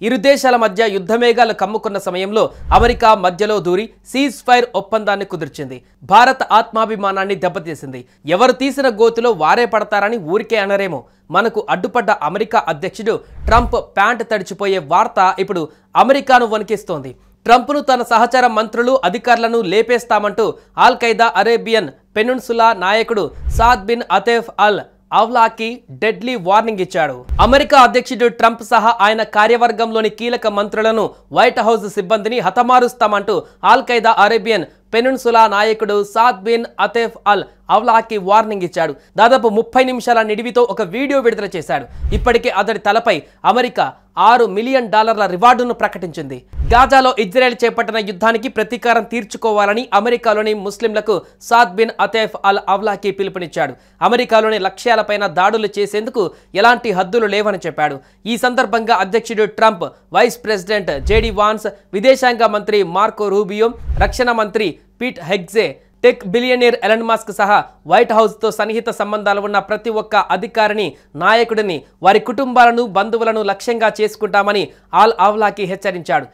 ఇరు దేశాల మధ్య యుద్ధమేఘాలు కమ్ముకున్న సమయంలో అమెరికా మధ్యలో దూరి సీజ్ ఫైర్ ఒప్పందాన్ని కుదిర్చింది. భారత్ ఆత్మాభిమానాన్ని దెబ్బతీసింది. ఎవరు తీసిన గోతిలో వారే పడతారని ఊరికే అనరేమో. మనకు అడ్డుపడ్డ అమెరికా అధ్యక్షుడు ట్రంప్ ప్యాంట్ తడిచిపోయే వార్త ఇప్పుడు అమెరికాను వణికిస్తోంది. ట్రంప్ను తన సహచర మంత్రులు అధికారులను లేపేస్తామంటూ అల్ ఖైదా అరేబియన్ పెనున్సులా నాయకుడు సాద్ బిన్ అతేఫ్ అల్ అవలాకి డెడ్లీ వార్నింగ్ ఇచ్చాడు. అమెరికా అధ్యక్షుడు ట్రంప్ సహా ఆయన కార్యవర్గంలోని కీలక మంత్రులను వైట్ హౌస్ సిబ్బందిని హతమారుస్తామంటూ అల్ ఖైదా అరేబియన్ పెనున్సులా నాయకుడు సాద్ బిన్ అతేఫ్ అల్ అవలాకి వార్నింగ్ ఇచ్చాడు. దాదాపు 30 నిమిషాల నిడివితో ఒక వీడియో విడుదల చేశాడు. ఇప్పటికే అతడి తలపై అమెరికా $6 మిలియన్ రివార్డును ప్రకటించింది. గాజాలో ఇజ్రాయెల్ చేపట్టిన యుద్ధానికి ప్రతీకారం తీర్చుకోవాలని అమెరికాలోని ముస్లింలకు సాద్ బిన్ అతేఫ్ అల్ అవలాకి పిలుపునిచ్చాడు. అమెరికాలోని లక్ష్యాలపైన దాడులు చేసేందుకు ఎలాంటి హద్దులు లేవని చెప్పాడు. ఈ సందర్భంగా అధ్యక్షుడు Trump, vice president JD Vance, విదేశాంగ మంత్రి మార్కో రూబియో, రక్షణ మంత్రి Pete Hegseth, tech billionaire Elon Musk సహా వైట్ హౌస్తో సన్నిహిత సంబంధాలు ఉన్న ప్రతి ఒక్క అధికారిని, నాయకుడిని, వారి కుటుంబాలను, బంధువులను లక్ష్యంగా చేసుకుంటామని అల్ అవలాకి హెచ్చరించాడు.